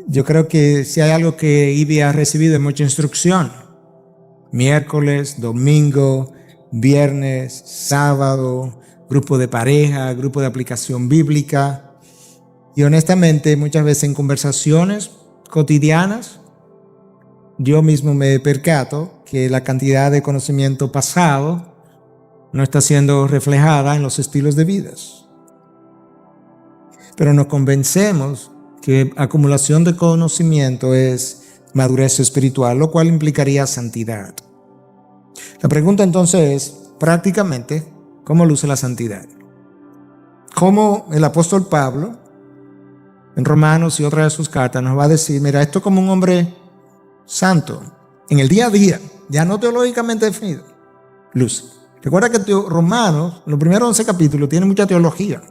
Yo creo que si hay algo que Ivy ha recibido es mucha instrucción. Miércoles, domingo, viernes, sábado, grupo de pareja, grupo de aplicación bíblica. Y honestamente, muchas veces en conversaciones cotidianas, yo mismo me percato que la cantidad de conocimiento pasado no está siendo reflejada en los estilos de vida. Pero nos convencemos que acumulación de conocimiento es madurez espiritual, lo cual implicaría santidad. La pregunta entonces es, prácticamente, ¿cómo luce la santidad? ¿Cómo el apóstol Pablo, en Romanos y otras de sus cartas, nos va a decir, mira, esto como un hombre santo, en el día a día, ya no teológicamente definido, luce? Recuerda que Romanos, los primeros 11 capítulos, tiene mucha teología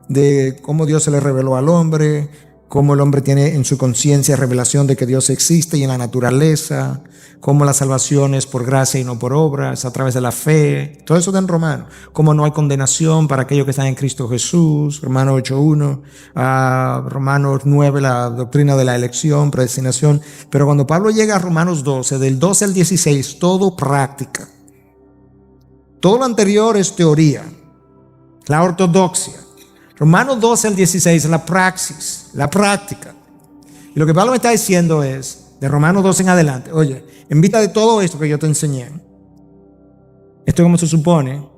de cómo Dios se le reveló al hombre, cómo el hombre tiene en su conciencia revelación de que Dios existe y en la naturaleza, cómo la salvación es por gracia y no por obras, a través de la fe. Todo eso está en Romanos. Cómo no hay condenación para aquellos que están en Cristo Jesús, Romanos 8.1, Romanos 9, la doctrina de la elección, predestinación. Pero cuando Pablo llega a Romanos 12, del 12 al 16, todo práctica. Todo lo anterior es teoría, la ortodoxia. Romanos 12 al 16 es la praxis, la práctica. Y lo que Pablo me está diciendo es, de Romanos 12 en adelante, oye, en vista de todo esto que yo te enseñé, esto es como se supone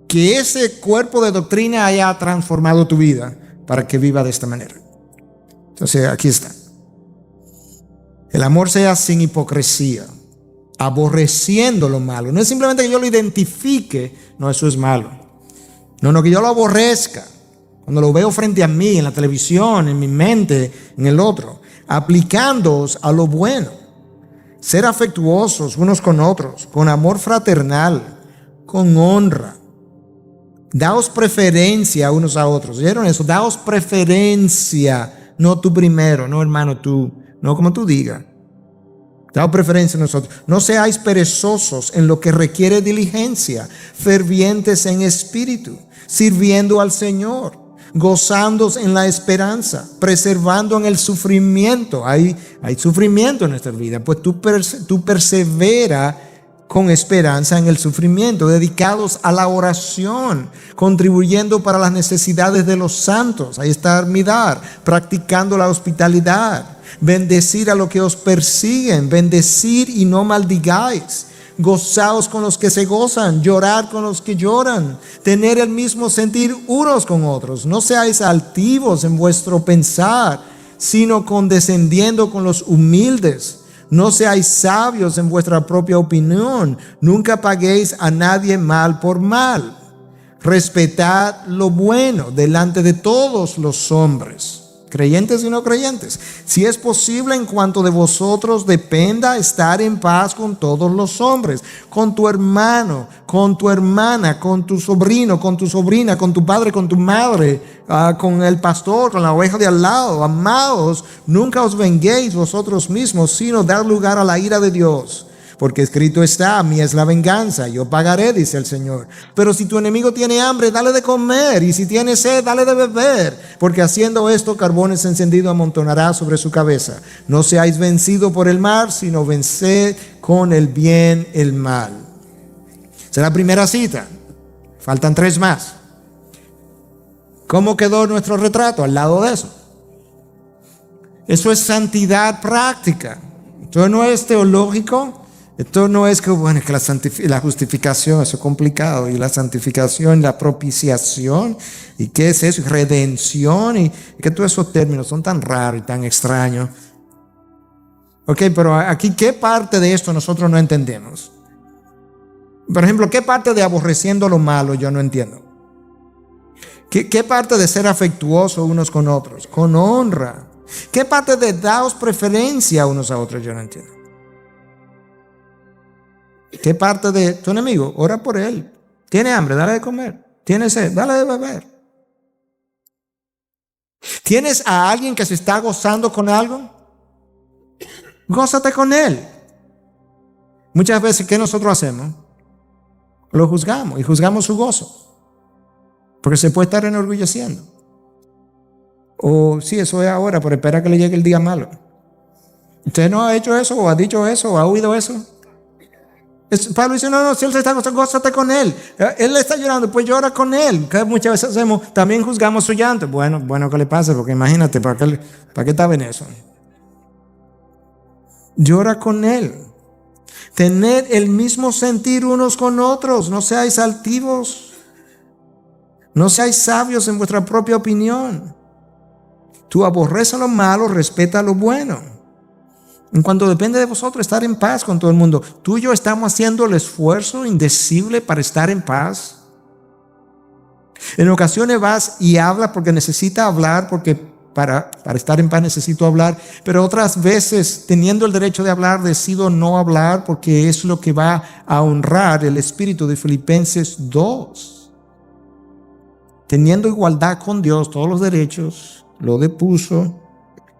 que ese cuerpo de doctrina haya transformado tu vida para que viva de esta manera. Entonces aquí está. El amor sea sin hipocresía, aborreciendo lo malo. No es simplemente que yo lo identifique, no, eso es malo. No, que yo lo aborrezca. Cuando lo veo frente a mí, en la televisión, en mi mente, en el otro, aplicándoos a lo bueno. Ser afectuosos unos con otros, con amor fraternal, con honra. Daos preferencia unos a otros. ¿Oyeron eso? Daos preferencia, no tú primero, no hermano tú, no como tú digas. Daos preferencia a nosotros. No seáis perezosos en lo que requiere diligencia, fervientes en espíritu, sirviendo al Señor, gozándose en la esperanza, preservando en el sufrimiento. Hay sufrimiento en nuestra vida, pues tú persevera con esperanza en el sufrimiento, dedicados a la oración, contribuyendo para las necesidades de los santos. Ahí está Armidar, practicando la hospitalidad, bendecir a los que os persiguen, bendecir y no maldigáis. Gozaos con los que se gozan, llorar con los que lloran, tener el mismo sentir unos con otros. No seáis altivos en vuestro pensar, sino condescendiendo con los humildes. No seáis sabios en vuestra propia opinión. Nunca paguéis a nadie mal por mal. Respetad lo bueno delante de todos los hombres, creyentes y no creyentes. Si es posible, en cuanto de vosotros dependa, estar en paz con todos los hombres, con tu hermano, con tu hermana, con tu sobrino, con tu sobrina, con tu padre, con tu madre, con el pastor, con la oveja de al lado. Amados, nunca os venguéis vosotros mismos, sino dar lugar a la ira de Dios. Porque escrito está, a mí es la venganza, yo pagaré, dice el Señor. Pero si tu enemigo tiene hambre, dale de comer, y si tiene sed, dale de beber, porque haciendo esto, carbones encendidos amontonará sobre su cabeza. No seáis vencidos por el mal, sino venced con el bien el mal. Esa es la primera cita. Faltan 3 más. ¿Cómo quedó nuestro retrato al lado de eso? Eso es santidad práctica. Esto no es teológico. Esto no es que, bueno, que la justificación, eso es complicado, y la santificación, la propiciación, ¿y qué es eso? Redención, y que todos esos términos son tan raros y tan extraños. Ok, pero aquí, ¿qué parte de esto nosotros no entendemos? Por ejemplo, ¿qué parte de aborreciendo lo malo yo no entiendo? ¿Qué parte de ser afectuosos unos con otros? Con honra. ¿Qué parte de daos preferencia unos a otros yo no entiendo? ¿Qué parte de tu enemigo? Ora por él. ¿Tiene hambre? Dale de comer. ¿Tiene sed? Dale de beber. ¿Tienes a alguien que se está gozando con algo? Gózate con él. Muchas veces, ¿qué nosotros hacemos? Lo juzgamos y juzgamos su gozo. Porque se puede estar enorgulleciendo. O sí, eso es ahora, pero espera que le llegue el día malo. ¿Usted no ha hecho eso, o ha dicho eso, o ha oído eso? Pablo dice, no, si él se está gozando, gózate con él. Él le está llorando, pues llora con él. Que muchas veces hacemos, también juzgamos su llanto. Bueno, ¿qué le pasa? Porque imagínate, ¿para qué estaba en eso? Llora con él. Tened el mismo sentir unos con otros. No seáis altivos. No seáis sabios en vuestra propia opinión. Tú aborreces lo malo, respeta lo bueno. En cuanto depende de vosotros estar en paz con todo el mundo. Tú y yo estamos haciendo el esfuerzo indecible para estar en paz. En ocasiones vas y hablas porque necesitas hablar, porque para estar en paz necesito hablar. Pero otras veces, teniendo el derecho de hablar, decido no hablar porque es lo que va a honrar el espíritu de Filipenses 2. Teniendo igualdad con Dios, todos los derechos, lo depuso.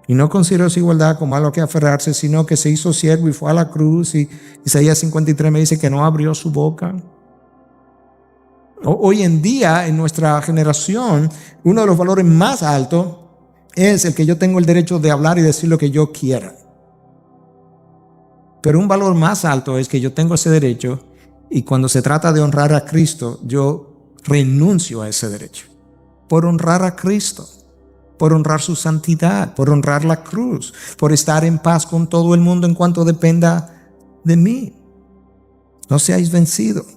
Y no consideró su igualdad como algo que aferrarse, sino que se hizo siervo y fue a la cruz. Y Isaías 53 me dice que no abrió su boca. Hoy en día, en nuestra generación, uno de los valores más altos es el que yo tengo el derecho de hablar y decir lo que yo quiera. Pero un valor más alto es que yo tengo ese derecho, y cuando se trata de honrar a Cristo, yo renuncio a ese derecho. Por honrar a Cristo. Por honrar su santidad, por honrar la cruz, por estar en paz con todo el mundo en cuanto dependa de mí. No seáis vencidos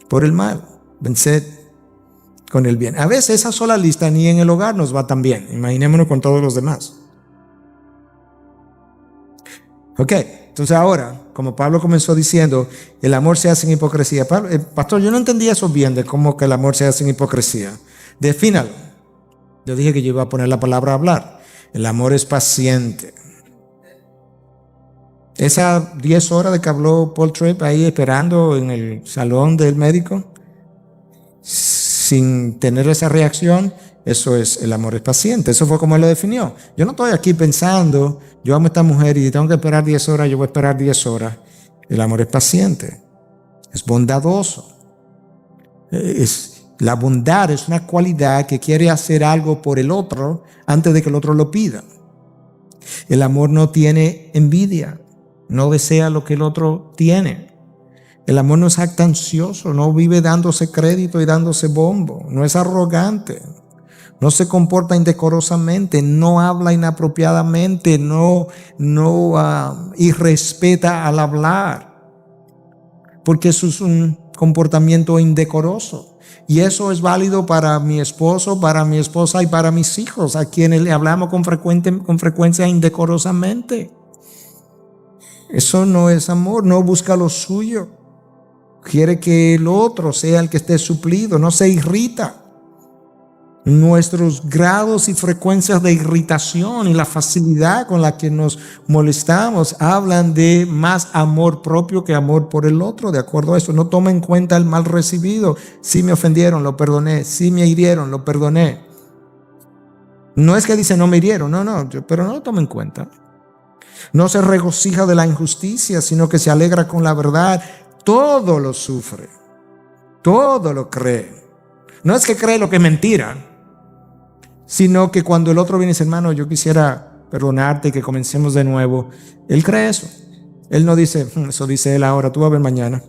por el mal, venced con el bien. A veces esa sola lista ni en el hogar nos va tan bien. Imaginémonos con todos los demás. Ok, entonces ahora, como Pablo comenzó diciendo, el amor se hace en hipocresía. Pastor, yo no entendía eso bien de cómo que el amor se hace en hipocresía. Defínalo. Yo dije que yo iba a poner la palabra hablar. El amor es paciente. Esas 10 horas de que habló Paul Tripp ahí esperando en el salón del médico, sin tener esa reacción, eso es, el amor es paciente. Eso fue como él lo definió. Yo no estoy aquí pensando, yo amo a esta mujer y tengo que esperar 10 horas, yo voy a esperar 10 horas. El amor es paciente. Es bondadoso. La bondad es una cualidad que quiere hacer algo por el otro antes de que el otro lo pida. El amor no tiene envidia, no desea lo que el otro tiene. El amor no es jactancioso, no vive dándose crédito y dándose bombo, no es arrogante, no se comporta indecorosamente, no habla inapropiadamente, no irrespeta al hablar, porque eso es un comportamiento indecoroso. Y eso es válido para mi esposo, para mi esposa y para mis hijos, a quienes le hablamos con frecuencia indecorosamente. Eso no es amor, no busca lo suyo. Quiere que el otro sea el que esté suplido, no se irrita. Nuestros grados y frecuencias de irritación y la facilidad con la que nos molestamos hablan de más amor propio que amor por el otro. De acuerdo a eso, no toma en cuenta el mal recibido. Si me ofendieron, lo perdoné. Si me hirieron, lo perdoné. No es que dice no me hirieron, pero no lo toma en cuenta. No se regocija de la injusticia, sino que se alegra con la verdad. Todo lo sufre, todo lo cree. No es que cree lo que es mentira, sino que cuando el otro viene y dice, hermano, yo quisiera perdonarte y que comencemos de nuevo, él cree eso. Él no dice, eso dice él ahora, tú vas a ver mañana.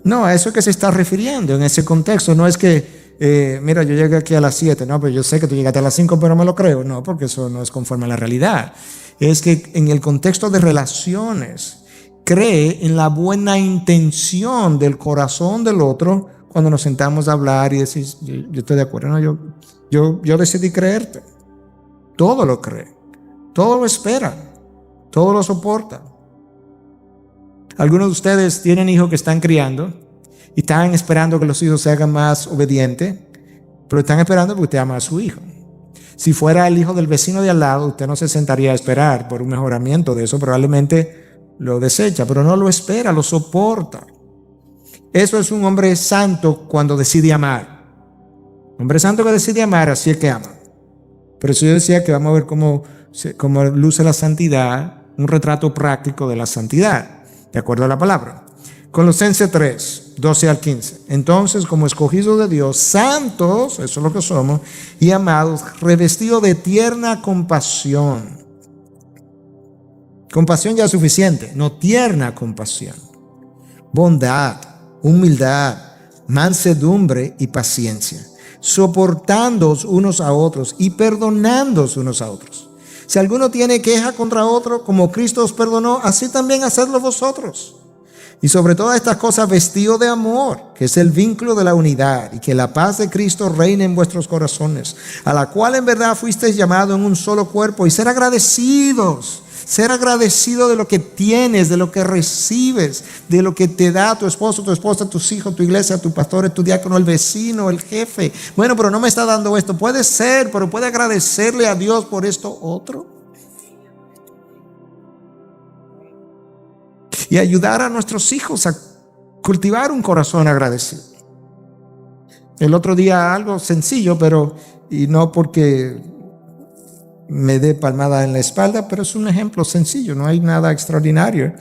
No, a eso es que se está refiriendo en ese contexto. No es que, mira, yo llegué aquí a las 7, no, pero yo sé que tú llegaste a las 5, pero no me lo creo. No, porque eso no es conforme a la realidad. Es que en el contexto de relaciones, cree en la buena intención del corazón del otro cuando nos sentamos a hablar y decís, yo estoy de acuerdo, no, yo decidí creerte. Todo lo cree, todo lo espera, todo lo soporta. Algunos de ustedes tienen hijos que están criando y están esperando que los hijos se hagan más obedientes, pero están esperando porque usted ama a su hijo. Si fuera el hijo del vecino de al lado, usted no se sentaría a esperar por un mejoramiento de eso, probablemente lo desecha, pero no lo espera, lo soporta. Eso es un hombre santo cuando decide amar. Hombre santo que decide amar, así es que ama. Por eso yo decía que vamos a ver cómo luce la santidad, un retrato práctico de la santidad, de acuerdo a la palabra. Colosenses 3, 12 al 15. Entonces, como escogidos de Dios, santos, eso es lo que somos, y amados, revestidos de tierna compasión. Compasión ya es suficiente, no tierna compasión. Bondad, humildad, mansedumbre y paciencia, soportándoos unos a otros y perdonándoos unos a otros. Si alguno tiene queja contra otro, como Cristo os perdonó, así también hacedlo vosotros. Y sobre todas estas cosas, vestido de amor, que es el vínculo de la unidad, y que la paz de Cristo reine en vuestros corazones, a la cual en verdad fuisteis llamados en un solo cuerpo, y ser agradecidos. Ser agradecido de lo que tienes, de lo que recibes, de lo que te da tu esposo, tu esposa, tus hijos, tu iglesia, tu pastor, tu diácono, el vecino, el jefe. Bueno, pero no me está dando esto. Puede ser, pero puede agradecerle a Dios por esto otro. Y ayudar a nuestros hijos a cultivar un corazón agradecido. El otro día algo sencillo, y no porque me dé palmada en la espalda, pero es un ejemplo sencillo, no hay nada extraordinario.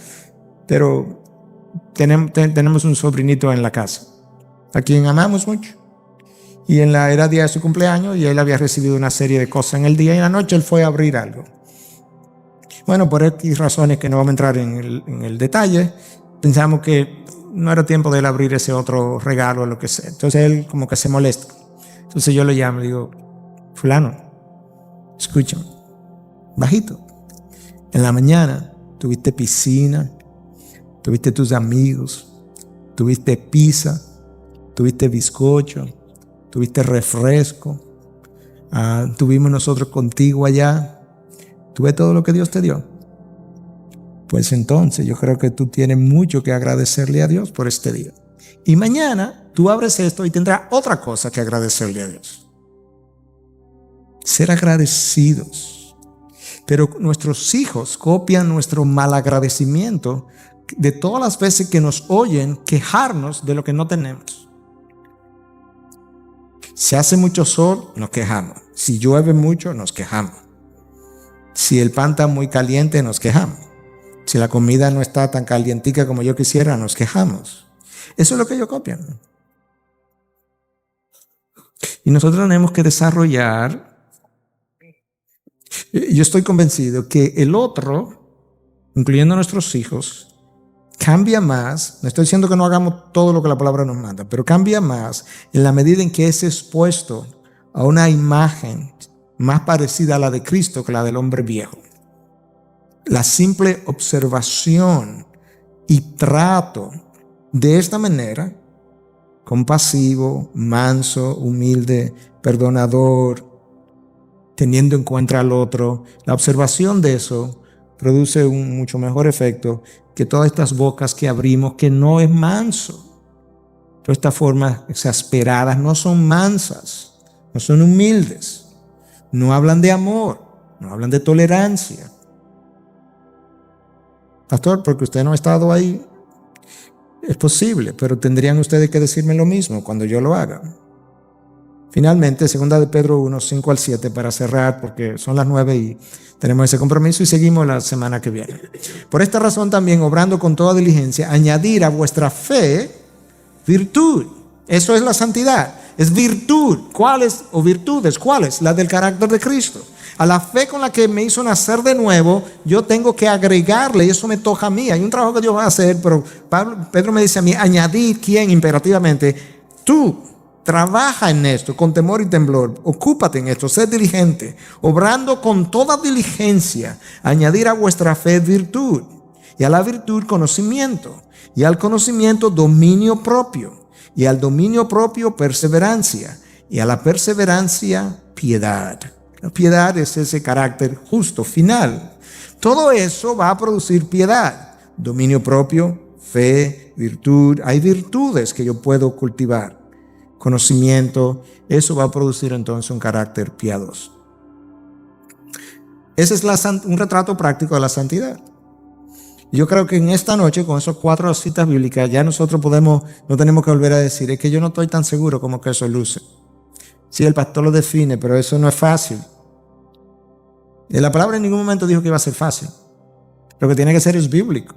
Pero tenemos un sobrinito en la casa, a quien amamos mucho. Y era día de su cumpleaños y él había recibido una serie de cosas en el día, y en la noche él fue a abrir algo. Bueno, por X razones que no vamos a entrar en el detalle, pensamos que no era tiempo de él abrir ese otro regalo o lo que sea. Entonces él como que se molesta. Entonces yo le llamo y digo, fulano, escúchame, bajito. En la mañana tuviste piscina, tuviste tus amigos, tuviste pizza, tuviste bizcocho, tuviste refresco, tuvimos nosotros contigo allá. ¿Tú ves todo lo que Dios te dio? Pues entonces yo creo que tú tienes mucho que agradecerle a Dios por este día. Y mañana tú abres esto y tendrás otra cosa que agradecerle a Dios. Ser agradecidos. Pero nuestros hijos copian nuestro malagradecimiento de todas las veces que nos oyen quejarnos de lo que no tenemos. Si hace mucho sol, nos quejamos. Si llueve mucho, nos quejamos. Si el pan está muy caliente, nos quejamos. Si la comida no está tan calientica como yo quisiera, nos quejamos. Eso es lo que ellos copian. Y nosotros tenemos que desarrollar. Yo estoy convencido que el otro, incluyendo a nuestros hijos, cambia más. No estoy diciendo que no hagamos todo lo que la palabra nos manda, pero cambia más en la medida en que es expuesto a una imagen más parecida a la de Cristo que la del hombre viejo. La simple observación y trato de esta manera, compasivo, manso, humilde, perdonador, teniendo en cuenta al otro, la observación de eso produce un mucho mejor efecto que todas estas bocas que abrimos, que no es manso. Todas estas formas exasperadas no son mansas, no son humildes. No hablan de amor, no hablan de tolerancia. Pastor, porque usted no ha estado ahí, es posible, pero tendrían ustedes que decirme lo mismo cuando yo lo haga. Finalmente, 2 de Pedro 1, 5 al 7, para cerrar, porque son las 9 y tenemos ese compromiso y seguimos la semana que viene. Por esta razón también, obrando con toda diligencia, añadir a vuestra fe virtud. Eso es la santidad. Es virtud. ¿Cuáles? O virtudes. ¿Cuáles? Las del carácter de Cristo. A la fe con la que me hizo nacer de nuevo, yo tengo que agregarle, y eso me toca a mí. Hay un trabajo que Dios va a hacer, pero Pedro me dice a mí, añadir, ¿quién? Imperativamente, tú. Trabaja en esto con temor y temblor. Ocúpate en esto, sé diligente, obrando con toda diligencia, añadir a vuestra fe virtud, y a la virtud conocimiento, y al conocimiento dominio propio, y al dominio propio perseverancia, y a la perseverancia piedad. La piedad es ese carácter justo, final. Todo eso va a producir piedad, dominio propio, fe, virtud. Hay virtudes que yo puedo cultivar. Conocimiento, eso va a producir entonces un carácter piadoso. Ese es un retrato práctico de la santidad. Yo creo que en esta noche, con esas 4 citas bíblicas, ya nosotros no tenemos que volver a decir, es que yo no estoy tan seguro como que eso luce. Sí, el pastor lo define, pero eso no es fácil. La palabra en ningún momento dijo que iba a ser fácil. Lo que tiene que ser es bíblico.